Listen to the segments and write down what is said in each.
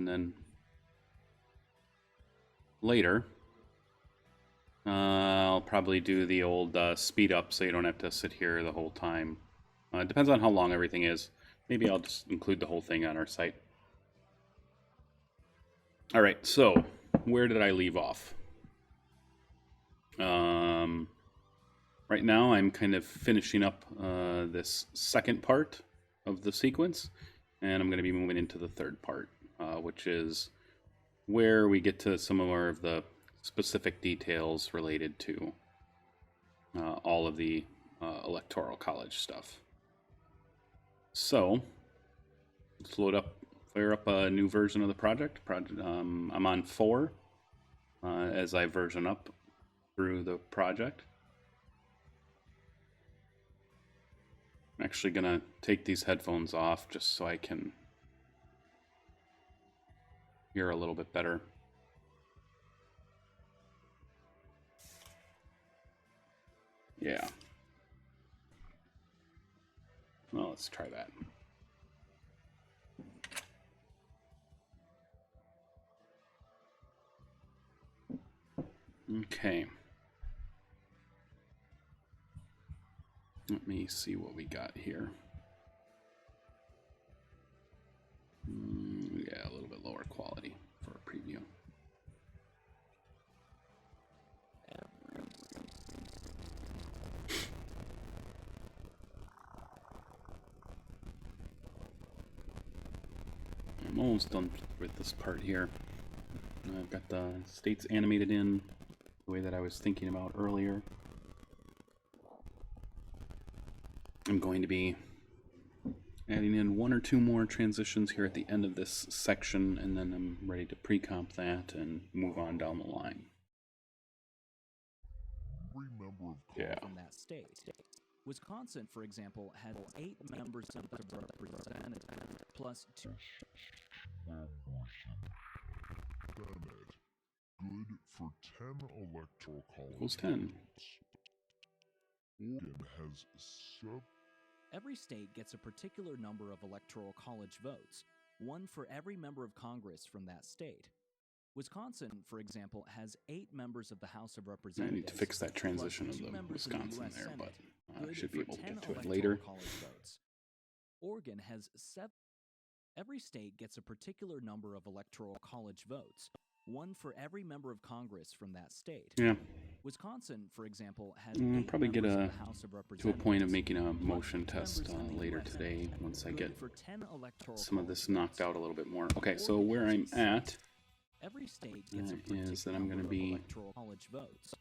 and then later I'll probably do the old speed up so you don't have to sit here the whole time. It depends on how long everything is. Maybe I'll just include the whole thing on our site. All right, so where did I leave off? Right now I'm kind of finishing up this second part of the sequence, and I'm going to be moving into the third part, which is where we get to some more of the specific details related to all of the electoral college stuff. So let's fire up a new version of the project. I'm on 4 as I version up through the project. I'm actually gonna take these headphones off just so I can hear a little bit better. Yeah. Well, let's try that. Okay. Let me see what we got here. Yeah, a little bit lower quality for a preview. I'm almost done with this part here. I've got the states animated in the way that I was thinking about earlier. I'm going to be adding in 1 or 2 more transitions here at the end of this section, and then I'm ready to pre-comp that and move on down the line. Yeah. From that state. Wisconsin, for example, had 8 members of the representative, plus 2. Good for 10 electoral college. Equals 10. Oregon has Every state gets a particular number of electoral college votes, 1 for every member of Congress from that state. Wisconsin, for example, has 8 members of the House of Representatives. I need to fix that transition of the Wisconsin there, but I should be able to get to it later. Oregon has 7. Every state gets a particular number of electoral college votes, 1 for every member of Congress from that state. Yeah. Wisconsin, for example, has I'll probably get the House of to a point of making a motion test later today once I get some of this knocked out a little bit more. Okay, so where I'm at every state gets is that I'm going to be college votes,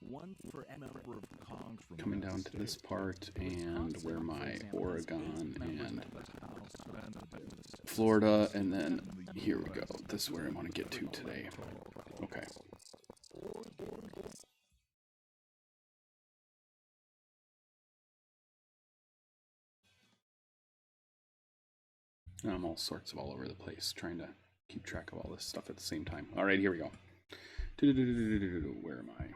1 for every member of Congress coming down to this part and where my Oregon and Florida, and then here we go. This is where I want to get to today. Okay. I'm all sorts of all over the place trying to keep track of all this stuff at the same time. All right, here we go. Where am I?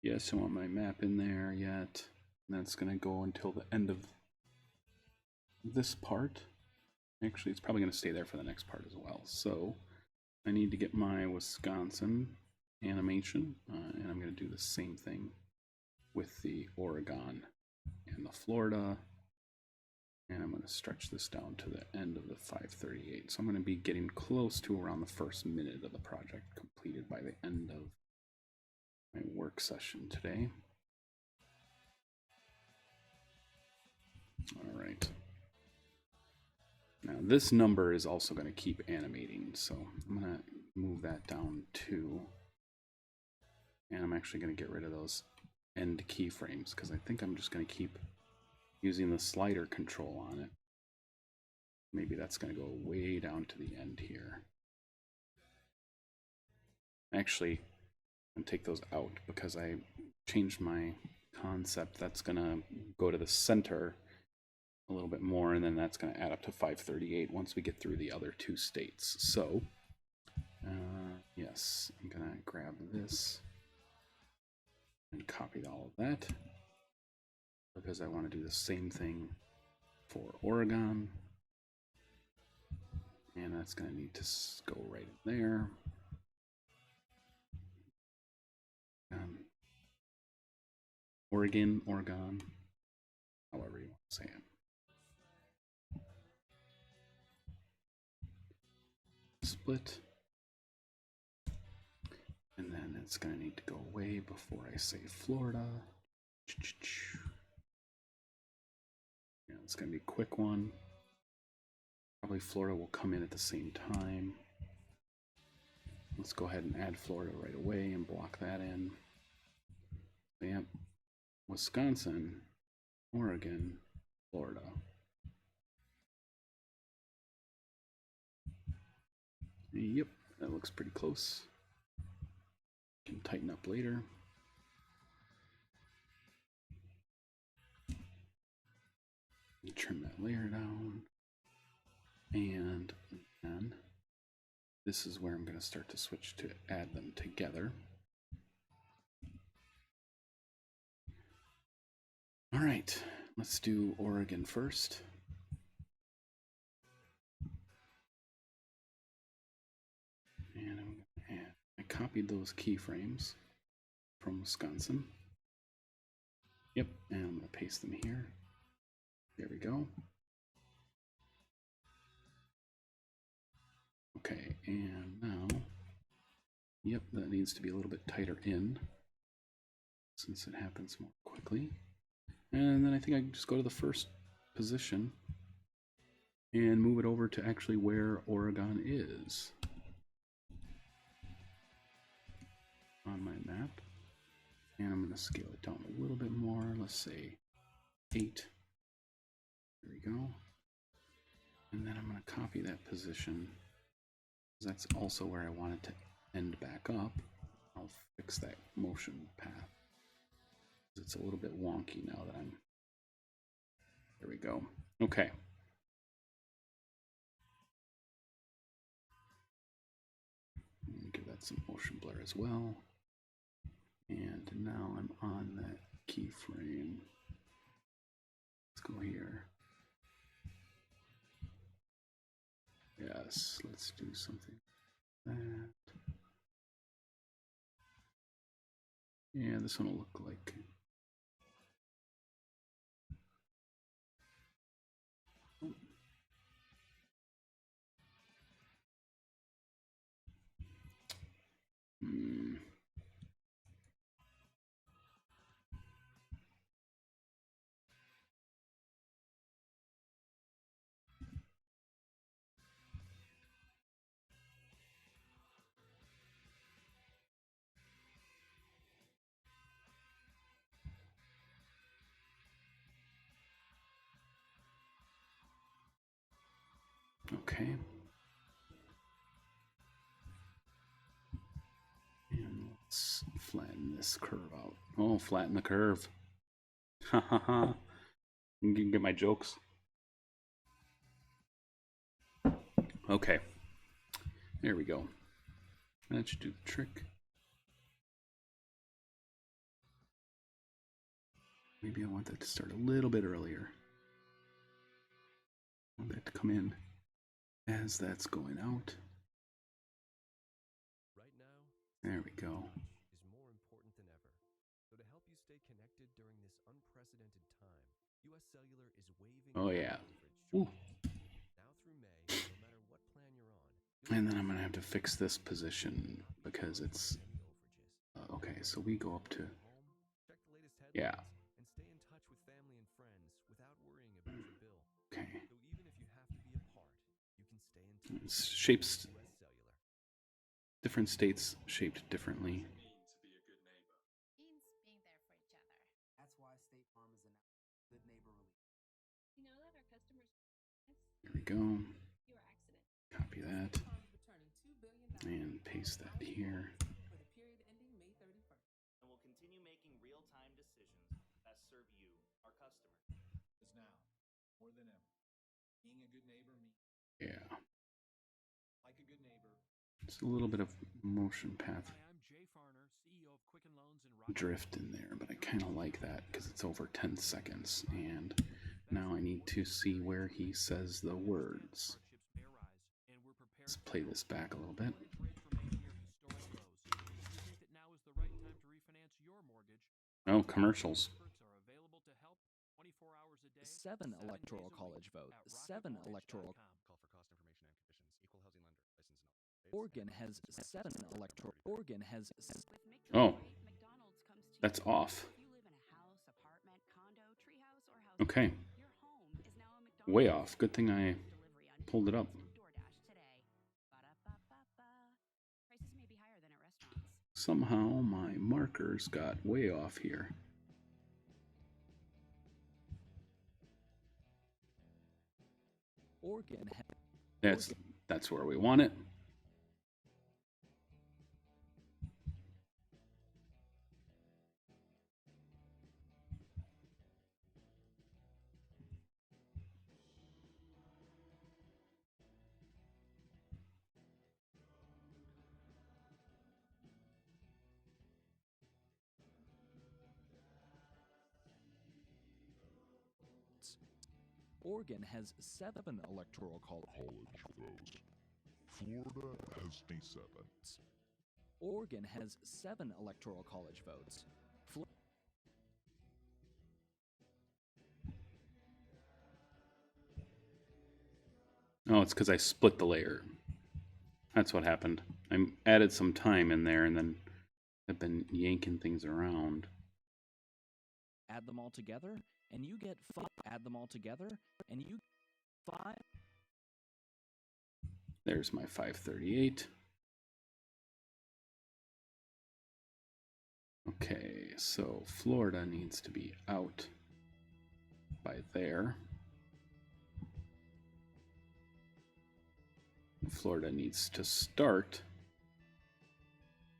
Yes, I want my map in there yet. That's going to go until the end of this part. Actually, it's probably going to stay there for the next part as well. So I need to get my Wisconsin animation, and I'm going to do the same thing with the Oregon and the Florida, and I'm going to stretch this down to the end of the 538. So I'm going to be getting close to around the first minute of the project completed by the end of my work session today. All right. Now this number is also going to keep animating, so I'm going to move that down too. And I'm actually going to get rid of those end keyframes because I think I'm just going to keep using the slider control on it. Maybe that's going to go way down to the end here. Actually, I'm going to take those out because I changed my concept. That's going to go to the center a little bit more, and then that's going to add up to 538 once we get through the other 2 states. So, yes, I'm going to grab this and copied all of that. because I want to do the same thing for Oregon. And that's going to need to go right in there. Oregon, however you want to say it. Split. And then it's going to need to go away before I say Florida. Yeah, it's going to be a quick one. Probably Florida will come in at the same time. Let's go ahead and add Florida right away and block that in. Yep. Wisconsin, Oregon, Florida. Yep, that looks pretty close. Can tighten up later. Trim that layer down. And then this is where I'm going to start to switch to add them together. All right, let's do Oregon first. And I'm going to add, I copied those keyframes from Wisconsin. Yep, and I'm going to paste them here. There we go. Okay, and now, yep, that needs to be a little bit tighter in since it happens more quickly. And then I think I can just go to the first position and move it over to actually where Oregon is on my map. And I'm going to scale it down a little bit more. Let's say 8. There we go. And then I'm going to copy that position. That's also where I want it to end back up. I'll fix that motion path. It's a little bit wonky now that I'm... There we go. Okay. Give that some motion blur as well. And now I'm on that keyframe. Let's go here. Yes, let's do something like that. Yeah, this one will look like... Okay. And let's flatten this curve out. Oh, flatten the curve. Ha ha ha. You can get my jokes. Okay. There we go. That should do the trick. Maybe I want that to start a little bit earlier. I want that to come in as that's going out. Right now, there we go. Is more important than ever. So to help you stay connected during this unprecedented time, US Cellular is waiving Oh yeah. Ooh. Now through May, no matter what plan you're on. And then I'm gonna have to fix this position because it's okay. So we go up to yeah. And stay in touch with family and friends without worrying about your bill. Okay. So even if you have to be apart, you can stay in touch. It's shapes. Different states shaped differently. Means being there for each other. That's why State Farm is an good neighbor relief. You know that our customers. There we go. Your accident. Copy that and paste that here. For the period ending May 31st. And will continue making real-time decisions that serve you, our customer. Because now, more than ever, being a good neighbor means Yeah. like a good neighbor. It's a little bit of motion path. Hi, I'm Jay Farner, CEO of Quicken Loans and drift in there, but I kind of like that because it's over 10 seconds. And now I need to see where he says the words. Let's play this back a little bit. Oh, commercials. 7 electoral college vote. 7 electoral. Oregon has 7 electoral. Oregon has. Oh, that's off. Okay. Way off. Good thing I pulled it up. Somehow my markers got way off here. Oregon. That's where we want it. Oregon has 7 electoral college vote. Florida has 27. Oregon has 7 electoral college votes. Oh, it's because I split the layer. That's what happened. I added some time in there and then I've been yanking things around. Add them all together and you get 5. Add them all together and you 5. There's my 538. Okay, so Florida needs to be out by there. Florida needs to start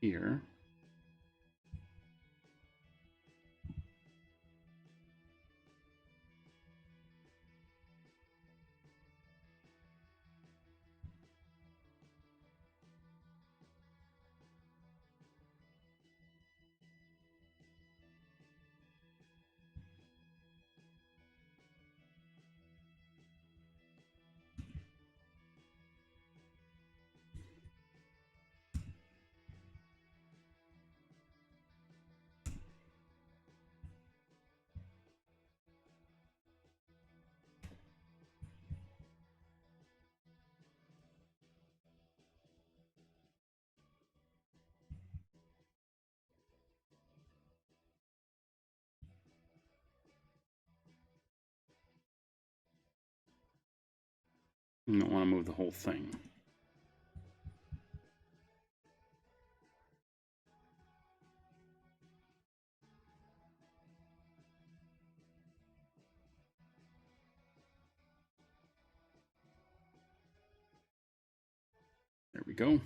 here. You don't want to move the whole thing. There we go.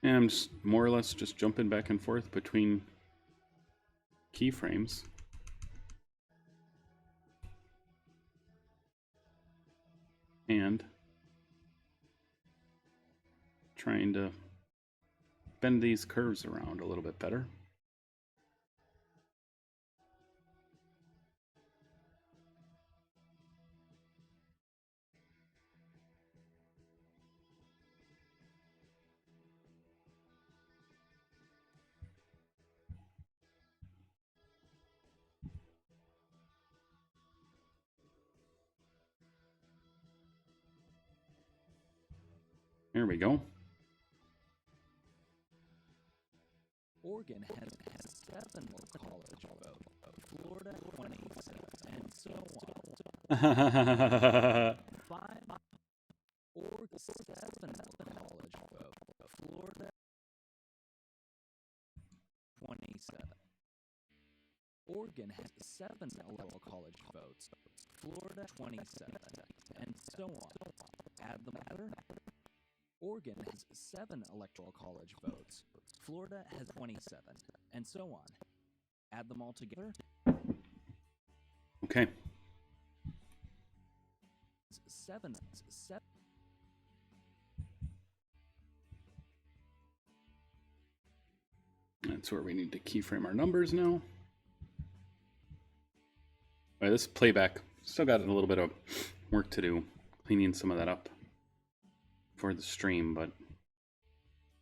And I'm just more or less just jumping back and forth between keyframes. And trying to bend these curves around a little bit better. There we go. Oregon has 7 college vote. Florida 27 and so on. 5. Oregon 7 college vote. Florida Oregon has 7 electoral college votes, Florida 27, and so on. Add them together. Oregon has 7 electoral college votes, Florida has 27, and so on. Add them all together. Okay. 7. That's where we need to keyframe our numbers now. All right, this playback still got a little bit of work to do, cleaning some of that up for the stream, but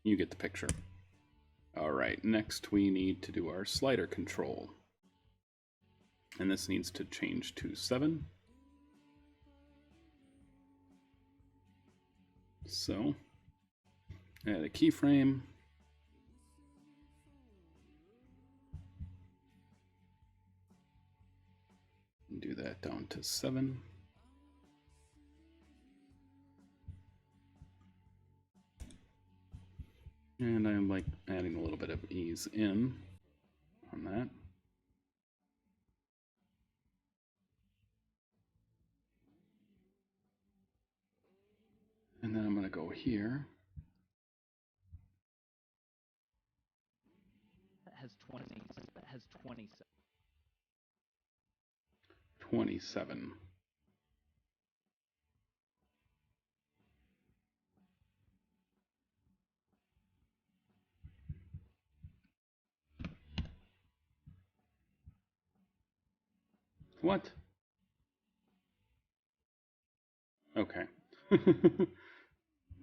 you get the picture. All right, next we need to do our slider control. And this needs to change to 7. So, add a keyframe. Do that down to 7. And I'm like adding a little bit of ease in on that. And then I'm going to go here. Has 27. 27. What? Okay. I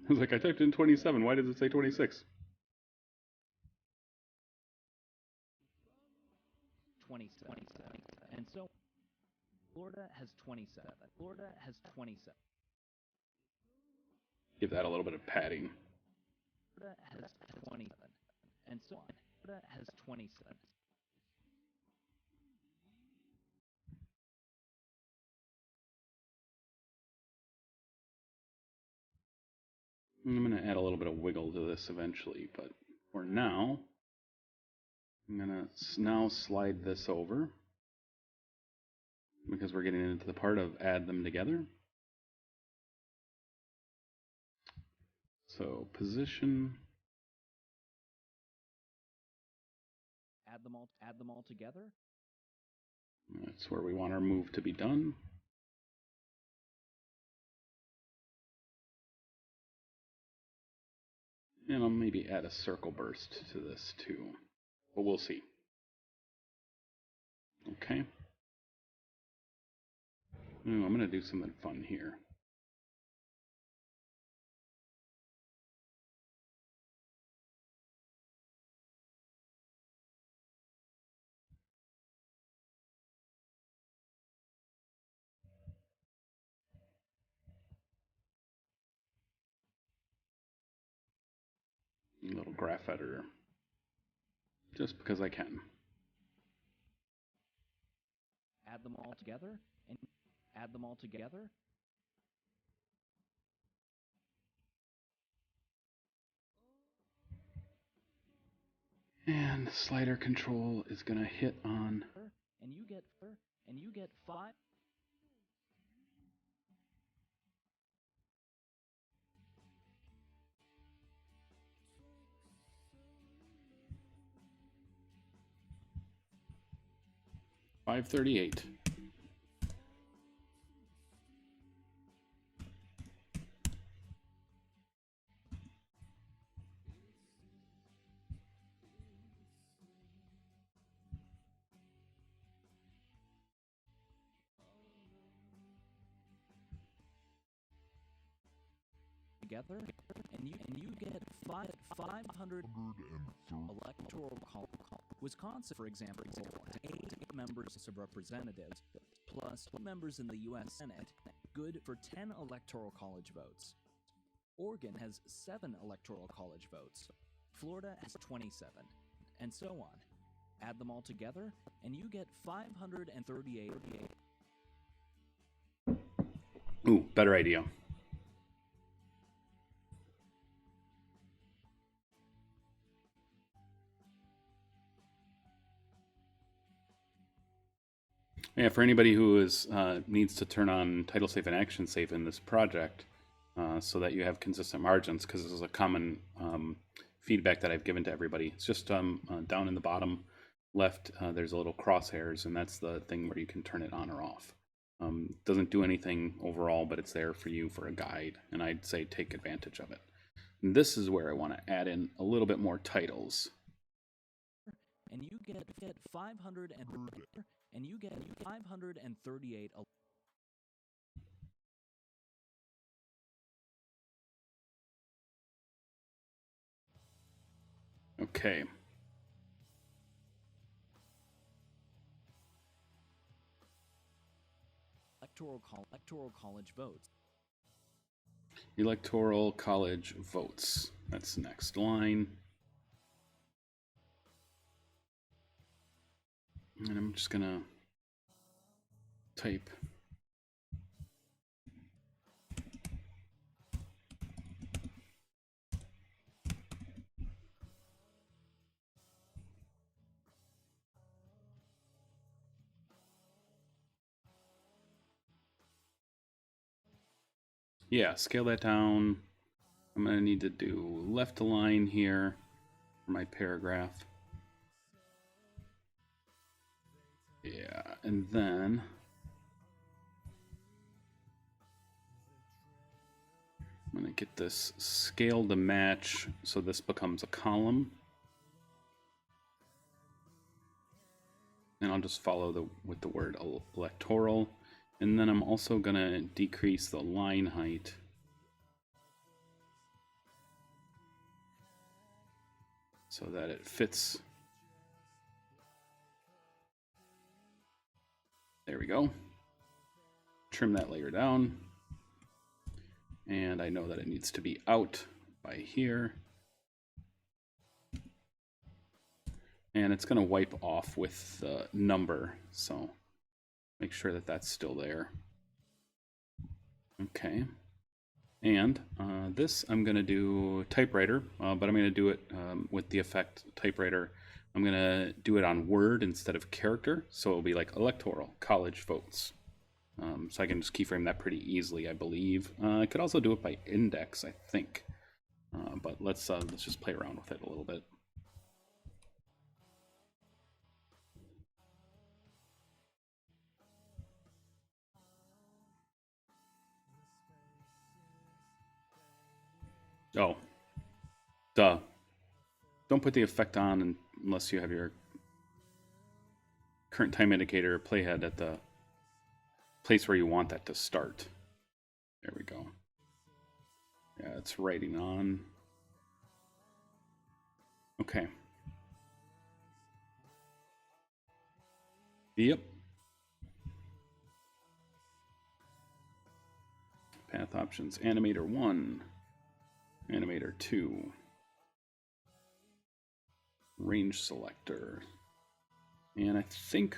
was like, I typed in 27. Why does it say 26? 27. And so Florida has 27. Florida has 27. Give that a little bit of padding. Florida has 27. And so on. Florida has 27. I'm going to add a little bit of wiggle to this eventually, but for now, I'm going to now slide this over because we're getting into the part of add them together. So position. Add them all together. That's where we want our move to be done. And I'll maybe add a circle burst to this too, but we'll see. Okay. Ooh, I'm going to do something fun here. A little graph editor, just because I can. Add them all together. And add them all together. And slider control is going to hit on. And you get 5. $538. Together, and you get 500 electoral college. Wisconsin, for example, has 8 members of representatives plus 2 members in the U.S. Senate, good for 10 electoral college votes. Oregon has 7 electoral college votes. Florida has 27, and so on. Add them all together, and you get 538. Ooh, better idea. Yeah, for anybody who is needs to turn on title safe and action safe in this project, so that you have consistent margins, because this is a common feedback that I've given to everybody. It's just down in the bottom left, there's a little crosshairs, and that's the thing where you can turn it on or off. Doesn't do anything overall, but it's there for you for a guide, and I'd say take advantage of it. And this is where I want to add in a little bit more titles. And you get 500 and you get 538 Okay. electoral college votes. Electoral college votes. That's the next line. And I'm just gonna type scale that down. I'm gonna need to do left align here for my paragraph. Yeah, and then I'm gonna get this scale to match so this becomes a column. And I'll just follow with the word electoral. And then I'm also gonna decrease the line height so that it fits. There we go. Trim that layer down. And I know that it needs to be out by here. And it's going to wipe off with the number, so make sure that that's still there. Okay. And this I'm going to do typewriter, but I'm going to do it with the effect typewriter. I'm going to do it on word instead of character, so it'll be like electoral college votes. So I can just keyframe that pretty easily, I believe. I could also do it by index, I think. But let's just play around with it a little bit. Oh, duh. Don't put the effect on unless you have your current time indicator playhead at the place where you want that to start. There we go. Yeah, it's writing on. Okay. Yep. Path options, animator 1, animator 2, range selector, and I think,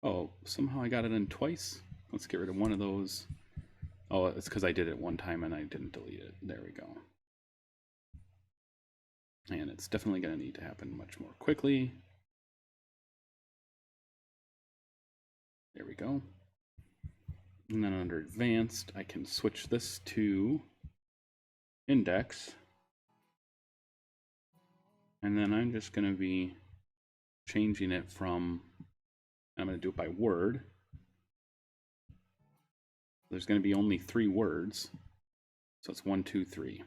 oh, somehow I got it in twice. Let's get rid of one of those. Oh, it's because I did it one time and I didn't delete it. There we go. And it's definitely going to need to happen much more quickly. There we go. And then under advanced, I can switch this to index. And then I'm just going to be changing it from, I'm going to do it by word. There's going to be only 3 words. So it's 1, 2, 3.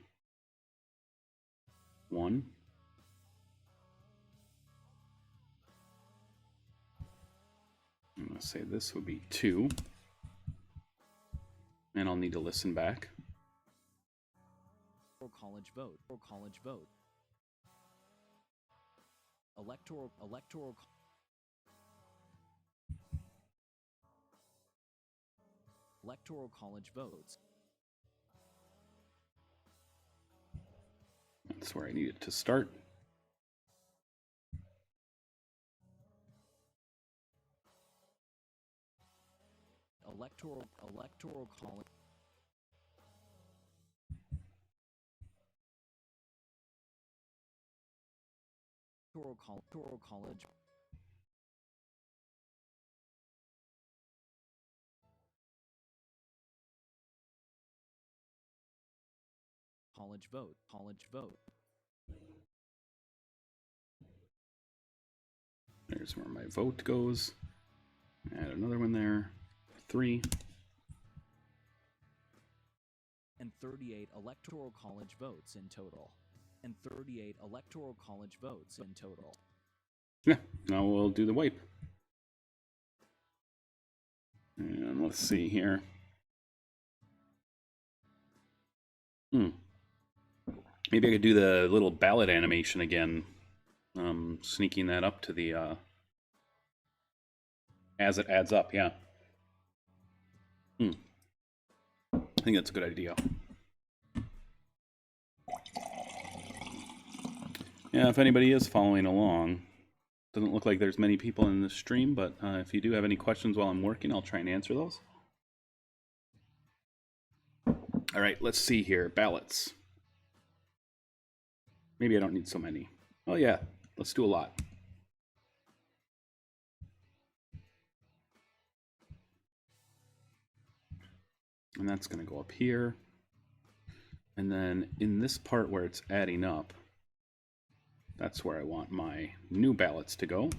1. I'm going to say this would be 2. And I'll need to listen back. College vote. Electoral college votes. That's where I need it to start. Electoral college. Electoral college vote. There's where my vote goes. Add another one there. 3. And 38 electoral college votes in total. Yeah, now we'll do the wipe. And let's see here. Maybe I could do the little ballot animation again. Sneaking that up to the as it adds up, yeah. I think that's a good idea. Yeah, if anybody is following along, doesn't look like there's many people in this stream, but if you do have any questions while I'm working, I'll try and answer those. All right, let's see here. Ballots. Maybe I don't need so many. Oh yeah, let's do a lot. And that's going to go up here. And then in this part where it's adding up, that's where I want my new ballots to go.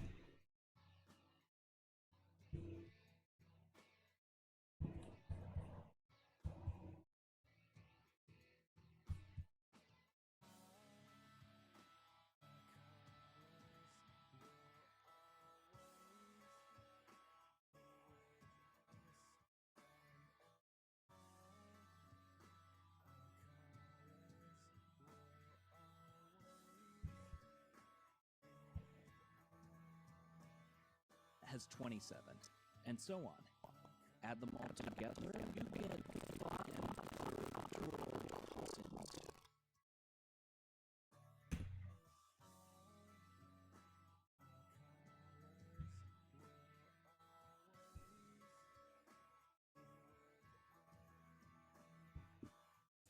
Has 27, and so on. Add them all together, you get 5 electoral colleges.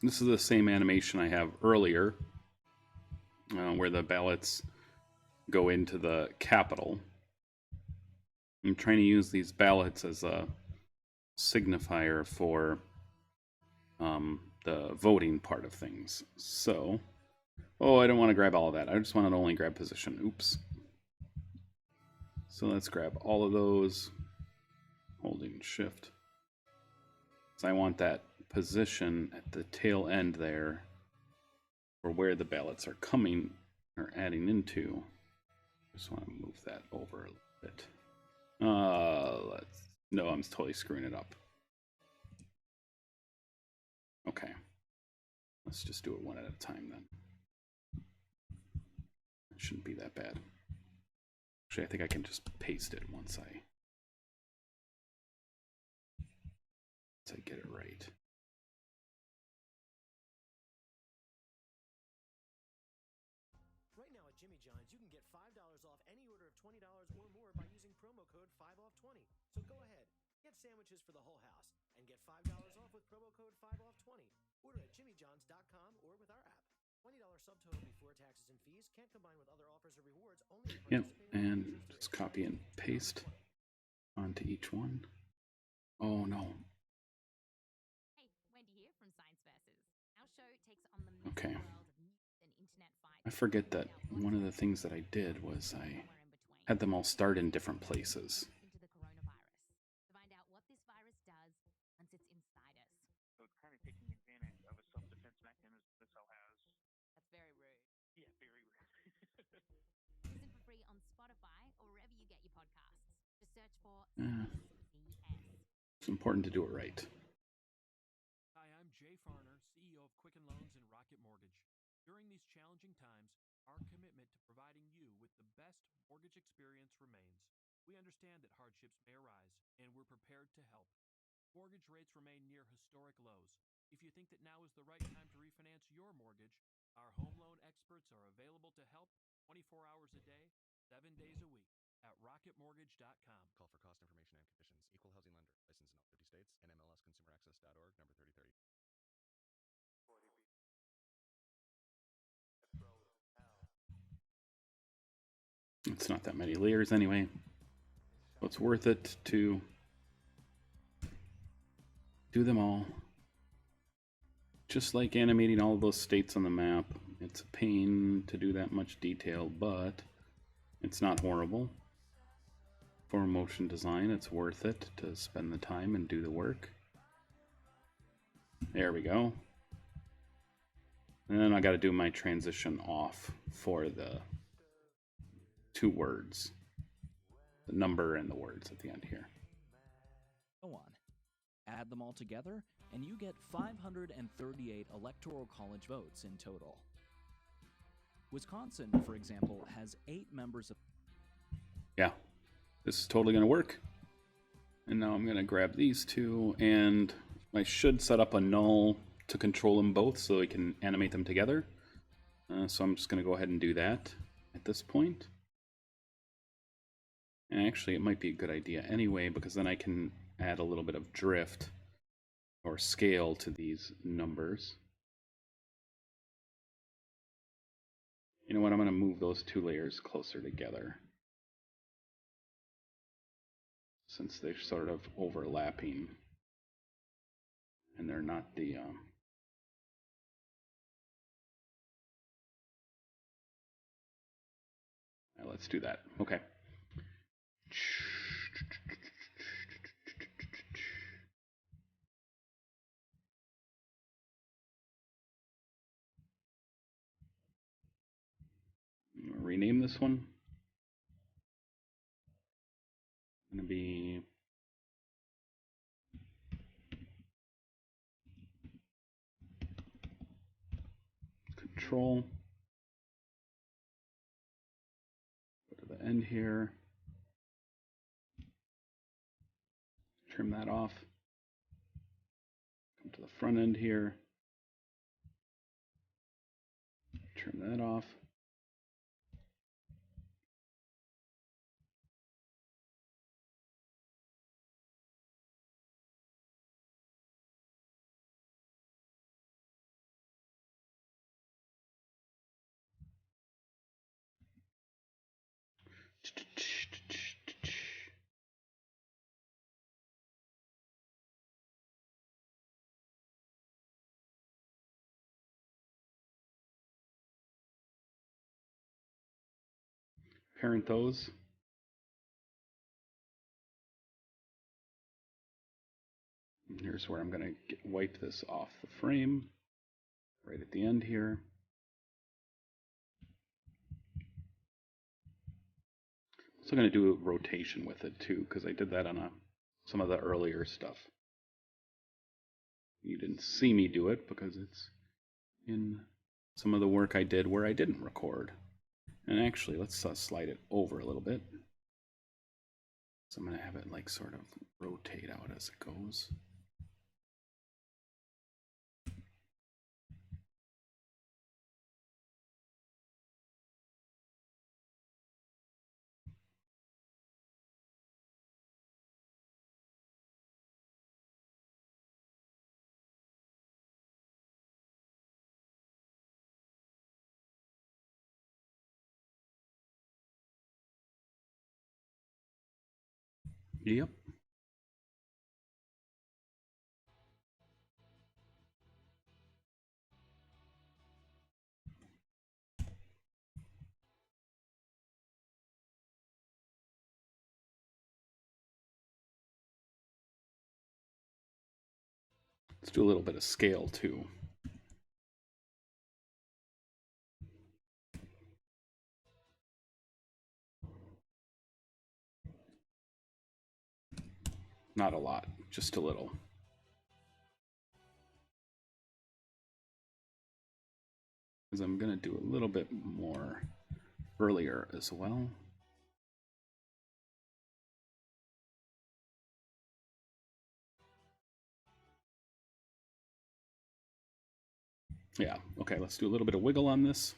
This is the same animation I have earlier, where the ballots go into the Capitol. I'm trying to use these ballots as a signifier for the voting part of things. So, oh, I don't want to grab all of that. I just want to only grab position. Oops. So let's grab all of those, holding shift. So I want that position at the tail end there, or where the ballots are coming or adding into. Just want to move that over a little bit. No, I'm totally screwing it up. Okay. Let's just do it one at a time then. It shouldn't be that bad. Actually, I think I can just paste it once I get it right. Right now at Jimmy John's, you can get $5 off any order of $20 or more by using promo code 5OFF20. So go ahead, get sandwiches for the whole house, and get $5 off with promo code 5OFF20. Order at jimmyjohns.com or with our app. $20 subtotal before taxes and fees. Can't combine with other offers or rewards. Only Yep, and just copy and paste onto each one. Oh no. Hey, Wendy here from Science Versus. Our show takes on the messy Okay. world of news and internet fights. I forget that one of the things that I did was I had them all start in different places. Into the coronavirus to find out what this virus does once it's inside us. So it's kind of taking advantage of a self-defense mechanism the cell has. That's very rude. Yeah, very rude. Listen for free on Spotify or wherever you get your podcasts. Just search for Yeah. CVS. It's important to do it right. Hi, I'm Jay Farner, CEO of Quicken Loans and Rocket Mortgage. During these challenging times, our commitment to providing you with the best mortgage experience remains. We understand that hardships may arise, and we're prepared to help. Mortgage rates remain near historic lows. If you think that now is the right time to refinance your mortgage, our home loan experts are available to help 24 hours a day, 7 days a week at rocketmortgage.com. Call for cost information and conditions. Equal housing lender. Licensed in all 50 states. NMLSconsumeraccess.org, number 3030. It's not that many layers anyway. So it's worth it to do them all. Just like animating all of those states on the map, it's a pain to do that much detail, but it's not horrible. For motion design, it's worth it to spend the time and do the work. There we go. And then I got to do my transition off for the two words. The number and the words at the end here. Go on. Add them all together, and you get 538 Electoral College votes in total. Wisconsin, for example, has 8 members of... Yeah, this is totally going to work. And now I'm going to grab these two, and I should set up a null to control them both so we can animate them together. So I'm just going to go ahead and do that at this point. And actually, it might be a good idea anyway, because then I can add a little bit of drift or scale to these numbers. You know what? I'm going to move those two layers closer together, since they're sort of overlapping and they're not the let's do that. Okay. Rename this one. Going to be control. Go to the end here. Trim that off. Come to the front end here. Trim that off. Parent those. And here's where I'm going to wipe this off the frame, right at the end here. Also going to do a rotation with it too, because I did that on some of the earlier stuff. You didn't see me do it because it's in some of the work I did where I didn't record. And actually, let's slide it over a little bit. So I'm going to have it like sort of rotate out as it goes. Yep. Let's do a little bit of scale too. Not a lot, just a little. Because I'm going to do a little bit more earlier as well. Yeah, okay, let's do a little bit of wiggle on this.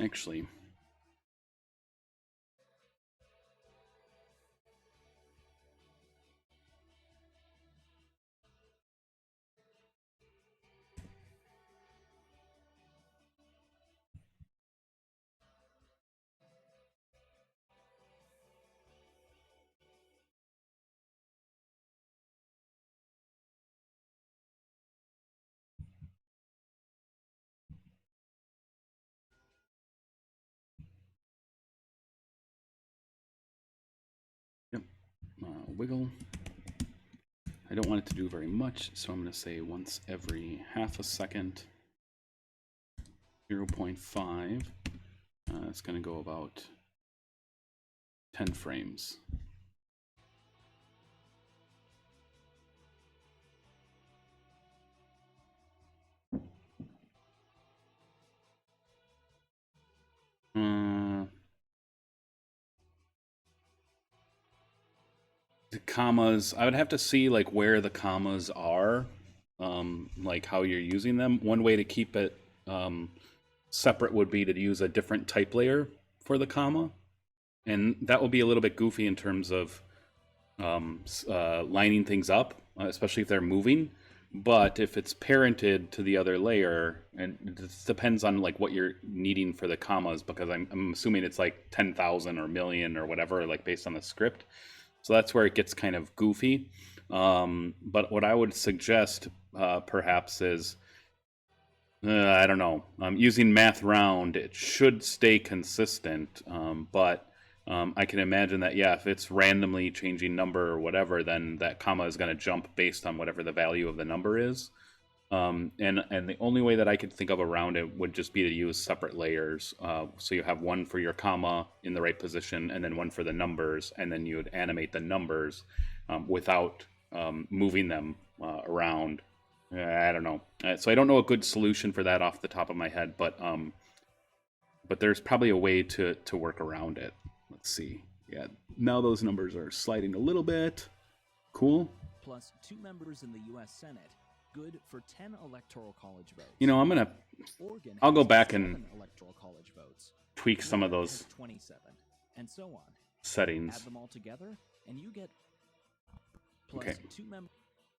Actually, wiggle. I don't want it to do very much, so I'm going to say once every half a second, 0.5. It's going to go about 10 frames. The commas, I would have to see like where the commas are, like how you're using them. One way to keep it separate would be to use a different type layer for the comma, and that will be a little bit goofy in terms of lining things up, especially if they're moving. But if it's parented to the other layer, and it depends on like what you're needing for the commas, because I'm assuming it's like 10,000 or million or whatever, like based on the script. So that's where it gets kind of goofy. But what I would suggest perhaps is, I don't know, using math round, it should stay consistent. But I can imagine that, yeah, if it's randomly changing number or whatever, then that comma is going to jump based on whatever the value of the number is. And the only way that I could think of around it would just be to use separate layers. So you have one for your comma in the right position, and then one for the numbers, and then you would animate the numbers without moving them around. I don't know. So I don't know a good solution for that off the top of my head, but there's probably a way to work around it. Let's see. Yeah, now those numbers are sliding a little bit. Cool. Plus 2 members in the U.S. Senate. Good for 10 electoral college votes. You know, I'll go back and electoral college votes. tweak some of those 27, and so on. settings. Add them all together, and you get plus okay. 2 members.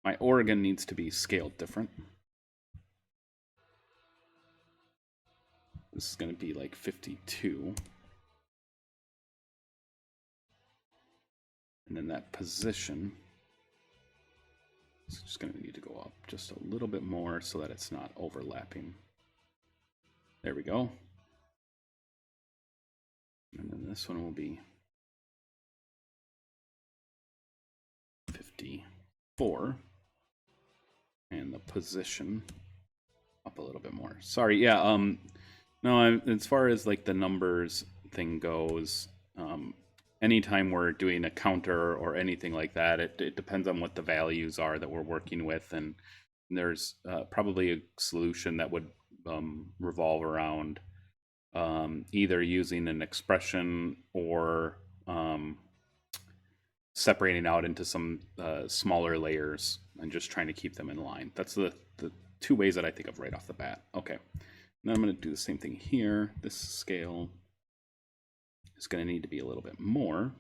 My Oregon needs to be scaled different. This is going to be like 52. And then that position is just going to need to go up just a little bit more so that it's not overlapping. There we go. And then this one will be 54. And the position up a little bit more. Sorry, yeah, no, as far as like the numbers thing goes, anytime we're doing a counter or anything like that, it depends on what the values are that we're working with, and there's probably a solution that would revolve around either using an expression or separating out into some smaller layers and just trying to keep them in line. That's the 2 ways that I think of right off the bat. Okay, now I'm going to do the same thing here. This scale is going to need to be a little bit more.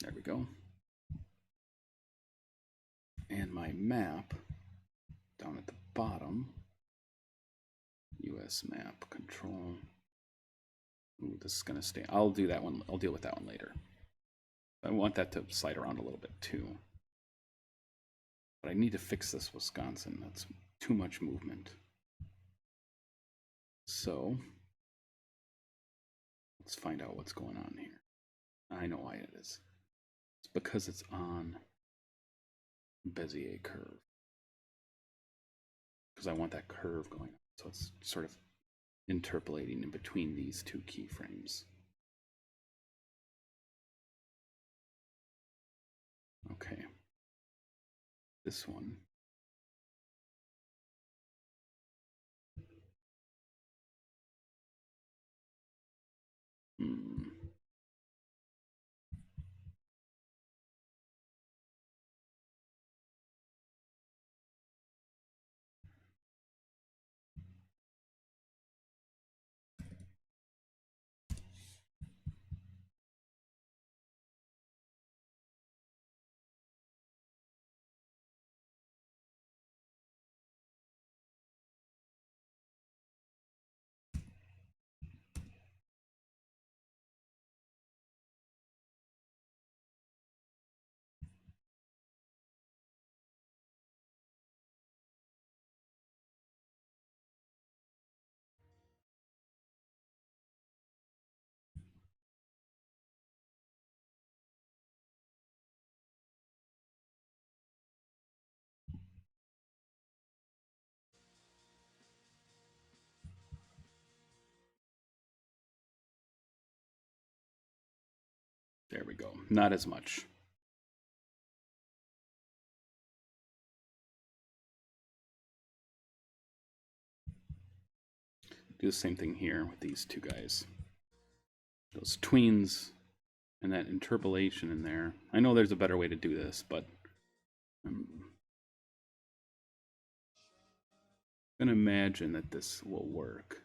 There we go. And my map down at the bottom, US map control. Ooh, this is going to stay. I'll do that one. I'll deal with that one later. I want that to slide around a little bit too. But I need to fix this Wisconsin. That's too much movement. So let's find out what's going on here. I know why it is. It's because it's on Bezier curve. Because I want that curve going. So it's sort of interpolating in between these 2 keyframes. Okay. This one. There we go. Not as much. Do the same thing here with these two guys. Those tweens and that interpolation in there. I know there's a better way to do this, but I'm going to imagine that this will work.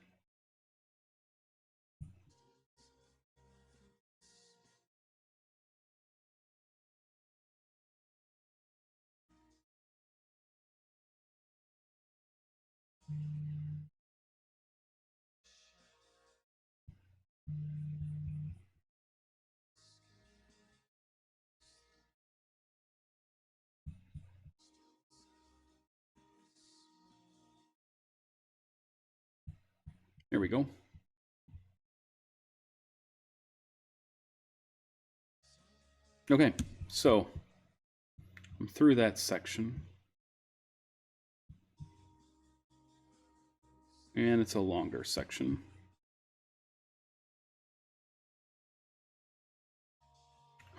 There we go. Okay, so I'm through that section. And it's a longer section.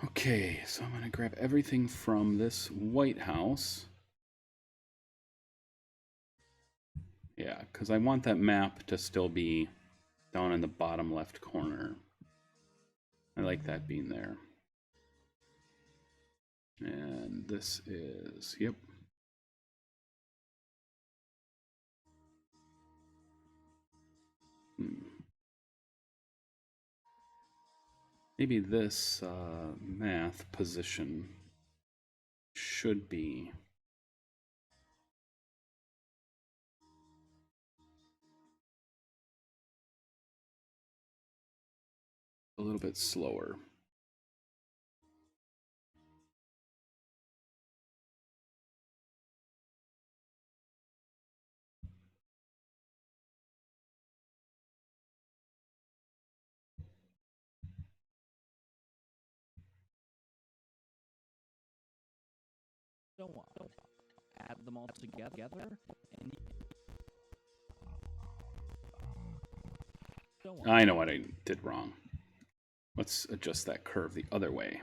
Okay, so I'm going to grab everything from this White House. Yeah, because I want that map to still be down in the bottom left corner. I like that being there. And this is, yep. Maybe this math position should be a little bit slower. So on. Add them all together, and so on. I know what I did wrong. Let's adjust that curve the other way.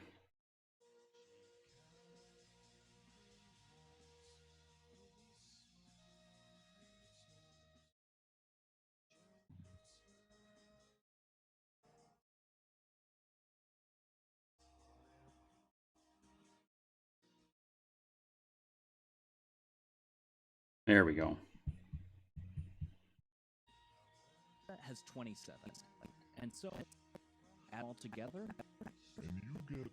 There we go. That has 27, and so add all together, And you get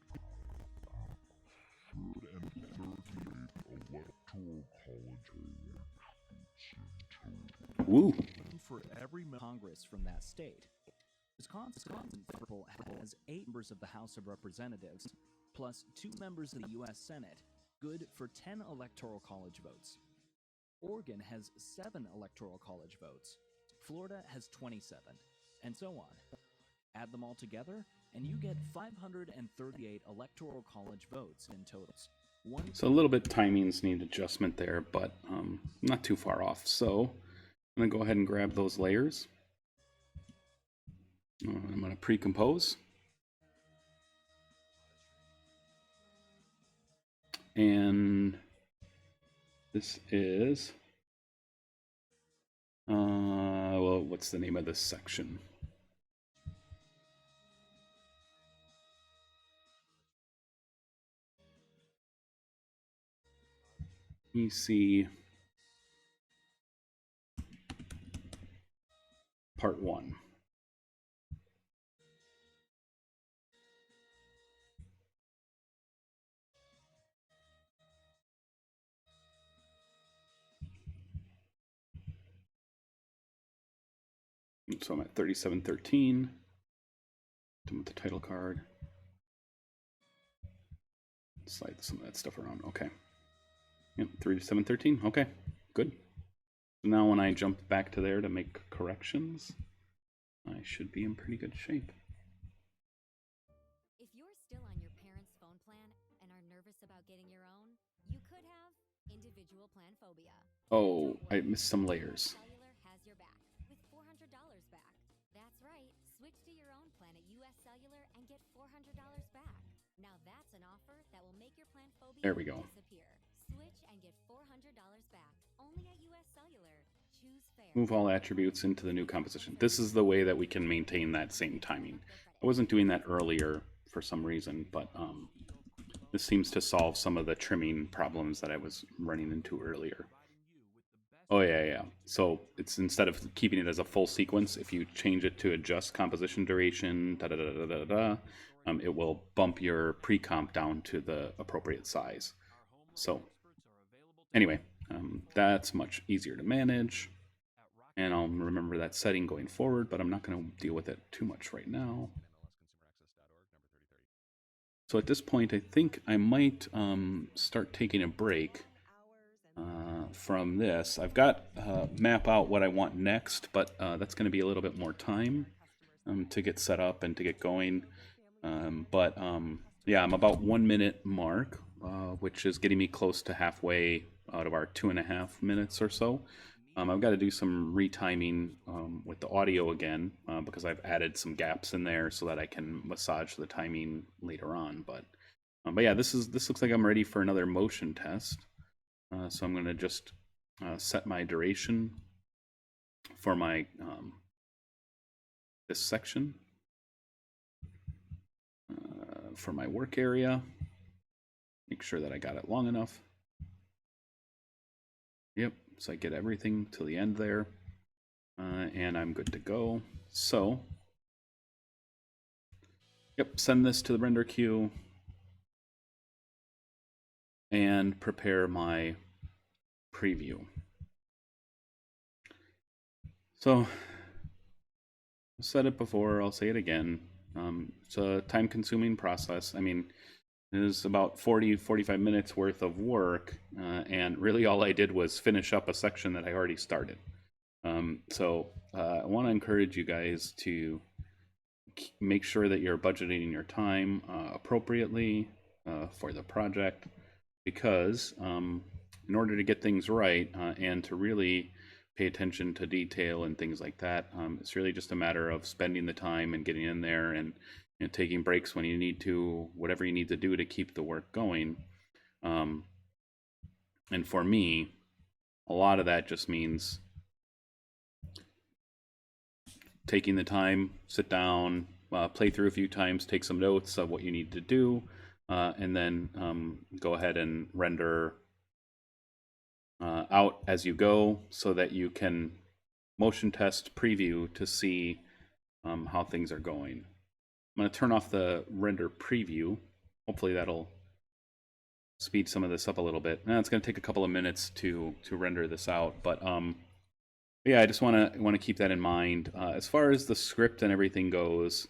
138 electoral college Woo! for every Congress from that state. Wisconsin, for example, has 8 members of the House of Representatives, plus 2 members of the U.S. Senate, good for 10 electoral college votes. Oregon has 7 electoral college votes. Florida has 27, and so on. Add them all together, and you get 538 electoral college votes in totals. So a little bit timings need adjustment there, but not too far off. So I'm going to go ahead and grab those layers. I'm going to pre-compose. And this is, well, what's the name of this section? EC Part 1. So I'm at 3713. Done with the title card. Slide some of that stuff around. Okay. Yep, 3713. Okay, good. So now when I jump back to there to make corrections, I should be in pretty good shape. If you're still on your parents' phone plan and are nervous about getting your own, you could have individual plan phobia. Oh, I missed some layers. Cellular has your back with $400 back. That's right. Switch to your own plan at US Cellular and get $400 back. Now that's an offer that will make your plan phobia There we go. disappear. Switch and get $400 back only at US Cellular. Choose fair. Move all attributes into the new composition. This is the way that we can maintain that same timing. I wasn't doing that earlier for some reason, but this seems to solve some of the trimming problems that I was running into earlier. Oh yeah. So it's, instead of keeping it as a full sequence, if you change it to adjust composition duration, it will bump your pre-comp down to the appropriate size. So anyway, that's much easier to manage, and I'll remember that setting going forward, but I'm not going to deal with it too much right now. So at this point, I think I might start taking a break from this. I've got map out what I want next, but that's going to be a little bit more time to get set up and to get going. Yeah, I'm about 1 minute mark, which is getting me close to halfway out of our 2.5 minutes or so. I've got to do some retiming with the audio again because I've added some gaps in there so that I can massage the timing later on. But yeah, this looks like I'm ready for another motion test. So I'm going to just set my duration for my this section for my work area. Make sure that I got it long enough. Yep, so I get everything till the end there, and I'm good to go. So, yep, send this to the render queue and prepare my preview. So, I said it before, I'll say it again. It's a time-consuming process. I mean, it was about 40-45 minutes worth of work, and really all I did was finish up a section that I already started. So I want to encourage you guys to make sure that you're budgeting your time appropriately for the project, because in order to get things right and to really pay attention to detail and things like that, it's really just a matter of spending the time and getting in there and taking breaks when you need to, whatever you need to do to keep the work going. And for me, a lot of that just means taking the time, sit down, play through a few times, take some notes of what you need to do, and then go ahead and render out as you go so that you can motion test preview to see how things are going. I'm going to turn off the render preview. Hopefully that'll speed some of this up a little bit. Now it's going to take a couple of minutes to render this out, but yeah, I just want to keep that in mind. As far as the script and everything goes,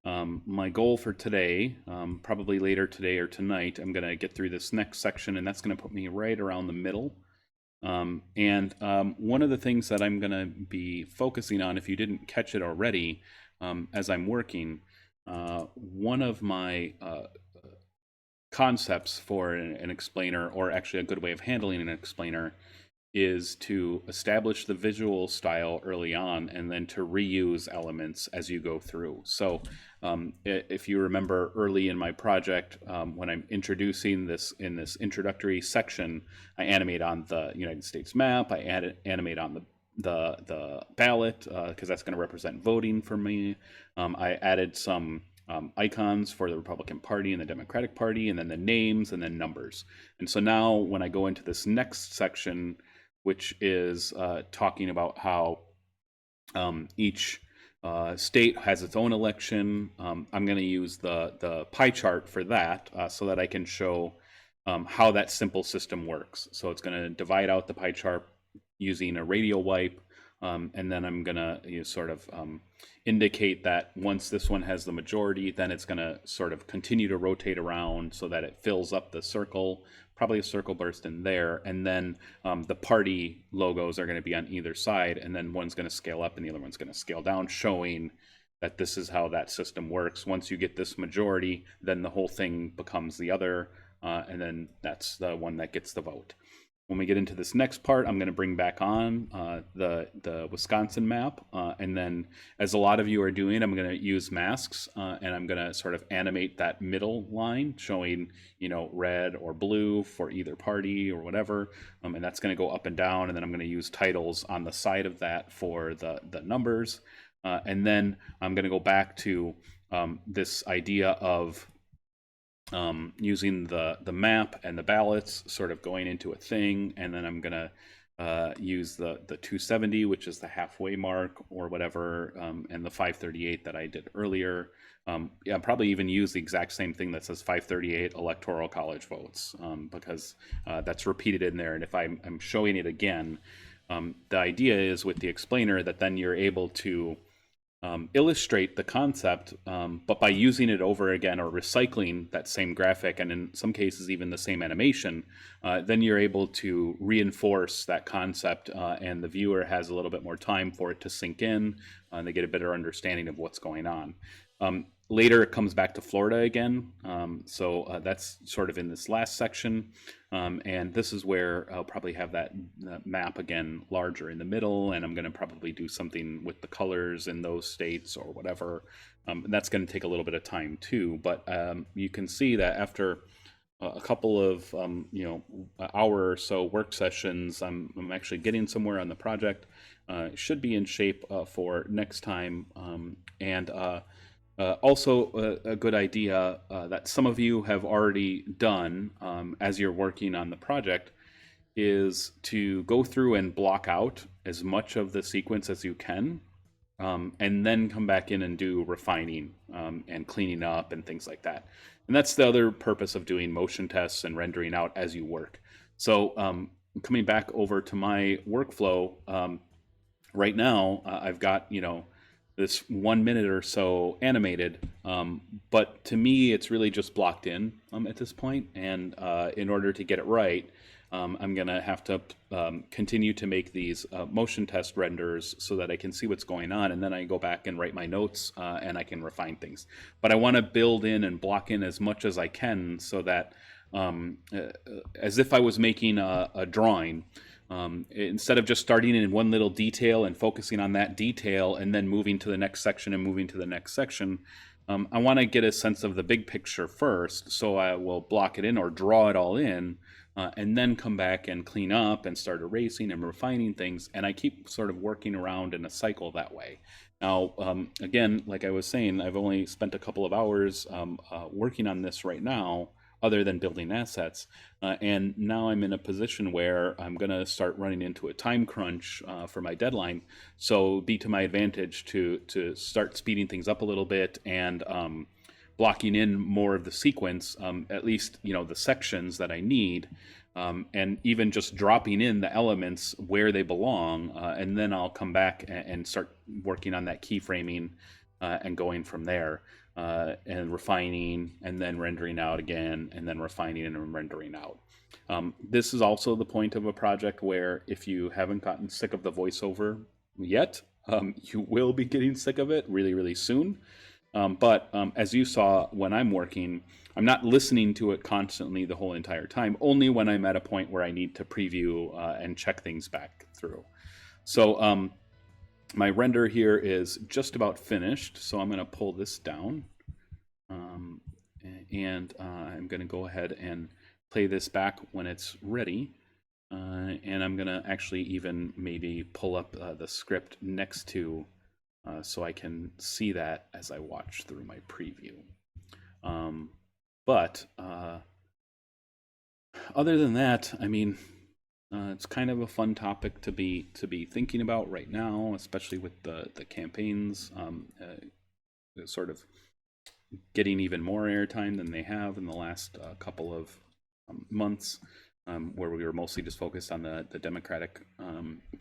my goal for today, probably later today or tonight, I'm going to get through this next section, and that's going to put me right around the middle. One of the things that I'm going to be focusing on, if you didn't catch it already, as I'm working, one of my concepts for an explainer, or actually a good way of handling an explainer, is to establish the visual style early on and then to reuse elements as you go through. So if you remember early in my project, when I'm introducing this in this introductory section, I animate on the United States map, I animate on the ballot, because that's going to represent voting for me. I added some icons for the Republican Party and the Democratic Party, and then the names and then numbers. And so now when I go into this next section, which is talking about how each state has its own election, I'm going to use the pie chart for that so that I can show how that simple system works. So it's going to divide out the pie chart using a radial wipe, and then I'm going to sort of indicate that once this one has the majority, then it's going to sort of continue to rotate around so that it fills up the circle, probably a circle burst in there, and then the party logos are going to be on either side, and then one's going to scale up and the other one's going to scale down, showing that this is how that system works. Once you get this majority, then the whole thing becomes the other, and then that's the one that gets the vote. When we get into this next part, I'm going to bring back on the Wisconsin map, and then, as a lot of you are doing, I'm going to use masks, and I'm going to sort of animate that middle line showing, red or blue for either party or whatever, and that's going to go up and down, and then I'm going to use titles on the side of that for the numbers, and then I'm going to go back to this idea of using the map and the ballots sort of going into a thing, and then I'm gonna use the 270, which is the halfway mark or whatever, and the 538 that I did earlier. Yeah, I'll probably even use the exact same thing that says 538 electoral college votes, because that's repeated in there, and if I'm showing it again, the idea is with the explainer that then you're able to illustrate the concept, but by using it over again or recycling that same graphic, and in some cases even the same animation, then you're able to reinforce that concept, and the viewer has a little bit more time for it to sink in, and they get a better understanding of what's going on. Later, it comes back to Florida again, so that's sort of in this last section, and this is where I'll probably have that map again larger in the middle, and I'm going to probably do something with the colors in those states or whatever, and that's going to take a little bit of time too, but you can see that after a couple of hour or so work sessions, I'm actually getting somewhere on the project. It should be in shape for next time, and also a good idea that some of you have already done as you're working on the project is to go through and block out as much of the sequence as you can, and then come back in and do refining and cleaning up and things like that. And that's the other purpose of doing motion tests and rendering out as you work. So coming back over to my workflow, right now I've got, this 1 minute or so animated, but to me it's really just blocked in at this point, and in order to get it right, I'm gonna have to continue to make these motion test renders so that I can see what's going on, and then I go back and write my notes, and I can refine things. But I want to build in and block in as much as I can so that as if I was making a drawing, instead of just starting in one little detail and focusing on that detail and then moving to the next section and moving to the next section, I want to get a sense of the big picture first, so I will block it in or draw it all in, and then come back and clean up and start erasing and refining things, and I keep sort of working around in a cycle that way. Now, again, like I was saying, I've only spent a couple of hours working on this right now, other than building assets. And now I'm in a position where I'm going to start running into a time crunch for my deadline. So it'd be to my advantage to start speeding things up a little bit and blocking in more of the sequence, at least, the sections that I need, and even just dropping in the elements where they belong. And then I'll come back and start working on that keyframing and going from there. And refining, and then rendering out again, and then refining and rendering out. This is also the point of a project where if you haven't gotten sick of the voiceover yet, you will be getting sick of it really, really soon. But as you saw when I'm working, I'm not listening to it constantly the whole entire time, only when I'm at a point where I need to preview and check things back through. So my render here is just about finished, so I'm going to pull this down, and I'm going to go ahead and play this back when it's ready, and I'm going to actually even maybe pull up the script next to so I can see that as I watch through my preview. But other than that, I mean, it's kind of a fun topic to be thinking about right now, especially with the campaigns sort of getting even more airtime than they have in the last couple of months, where we were mostly just focused on the Democratic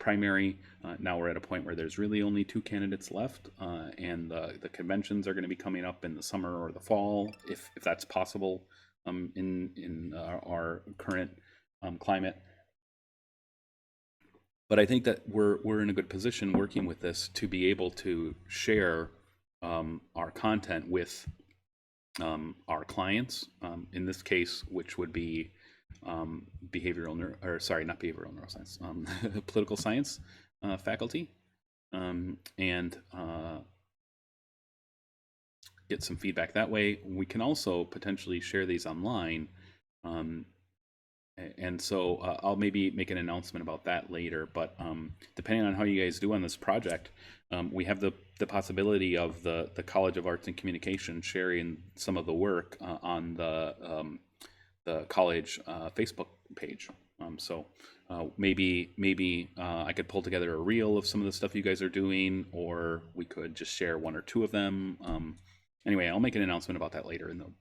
primary. Now we're at a point where there's really only 2 candidates left, and the conventions are going to be coming up in the summer or the fall, if that's possible, in our current climate. But I think that we're in a good position working with this to be able to share our content with our clients, in this case, which would be not behavioral neuroscience, political science faculty, and get some feedback that way. We can also potentially share these online. And so I'll maybe make an announcement about that later. But depending on how you guys do on this project, we have the possibility of the College of Arts and Communication sharing some of the work on the college Facebook page. So maybe I could pull together a reel of some of the stuff you guys are doing, or we could just share one or two of them. Anyway, I'll make an announcement about that later in the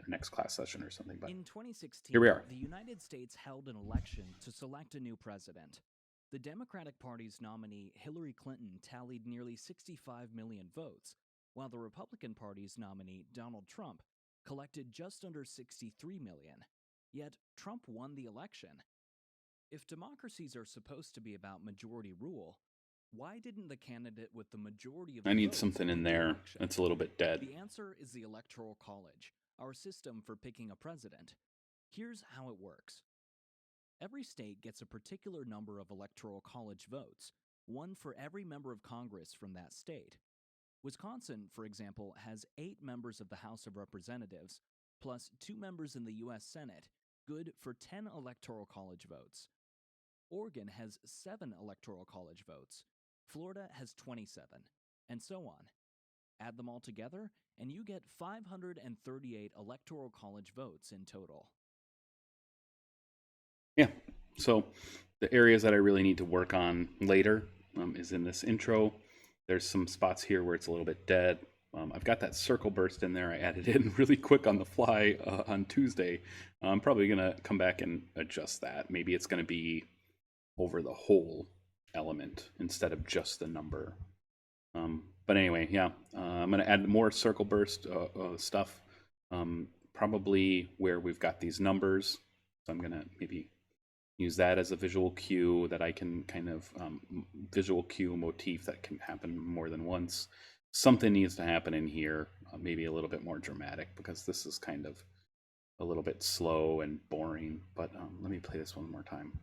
next class session or something. But in 2016, here we are. The United States held an election to select a new president. The Democratic Party's nominee, Hillary Clinton, tallied nearly 65 million votes, while the Republican Party's nominee, Donald Trump, collected just under 63 million. Yet, Trump won the election. If democracies are supposed to be about majority rule, why didn't the candidate with the majority of the I need votes something in win the there election? that's a little bit dead. The answer is the Electoral College, our system for picking a president. Here's how it works. Every state gets a particular number of Electoral College votes, one for every member of Congress from that state. Wisconsin, for example, has 8 members of the House of Representatives, plus 2 members in the U.S. Senate, good for 10 Electoral College votes. Oregon has 7 Electoral College votes. Florida has 27, and so on. Add them all together, and you get 538 Electoral College votes in total. Yeah, so the areas that I really need to work on later is in this intro. There's some spots here where it's a little bit dead. I've got that circle burst in there. I added in really quick on the fly on Tuesday. I'm probably going to come back and adjust that. Maybe it's going to be over the whole element instead of just the number. But anyway, yeah, I'm going to add more circle burst stuff, probably where we've got these numbers. So I'm going to maybe use that as a visual cue that I can kind of visual cue motif that can happen more than once. Something needs to happen in here, maybe a little bit more dramatic, because this is kind of a little bit slow and boring. But let me play this one more time.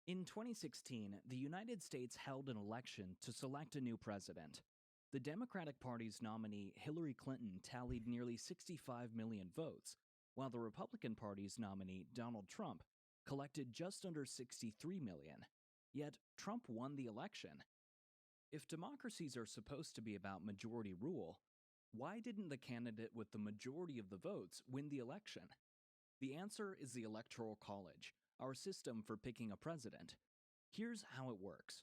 In 2016, the United States held an election to select a new president. The Democratic Party's nominee, Hillary Clinton, tallied nearly 65 million votes, while the Republican Party's nominee, Donald Trump, collected just under 63 million. Yet, Trump won the election. If democracies are supposed to be about majority rule, why didn't the candidate with the majority of the votes win the election? The answer is the Electoral College, our system for picking a president. Here's how it works.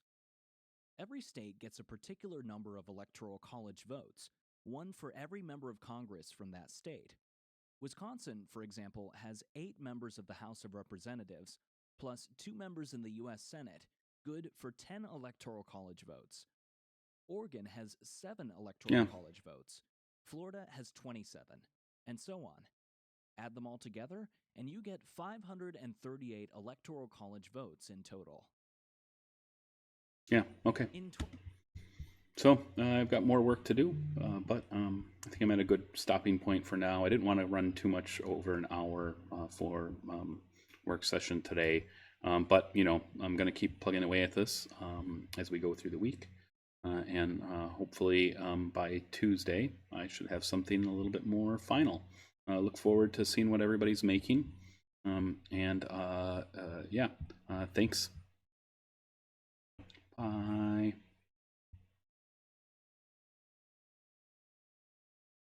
Every state gets a particular number of Electoral College votes, one for every member of Congress from that state. Wisconsin, for example, has 8 members of the House of Representatives, plus 2 members in the U.S. Senate, good for 10 Electoral College votes. Oregon has 7 Electoral College votes. Florida has 27, and so on. Add them all together, and you get 538 Electoral College votes in total. Yeah, okay. So I've got more work to do, but I think I'm at a good stopping point for now. I didn't want to run too much over an hour for work session today, but you know, I'm going to keep plugging away at this as we go through the week, and hopefully by Tuesday I should have something a little bit more final. Look forward to seeing what everybody's making, and yeah, thanks. Bye.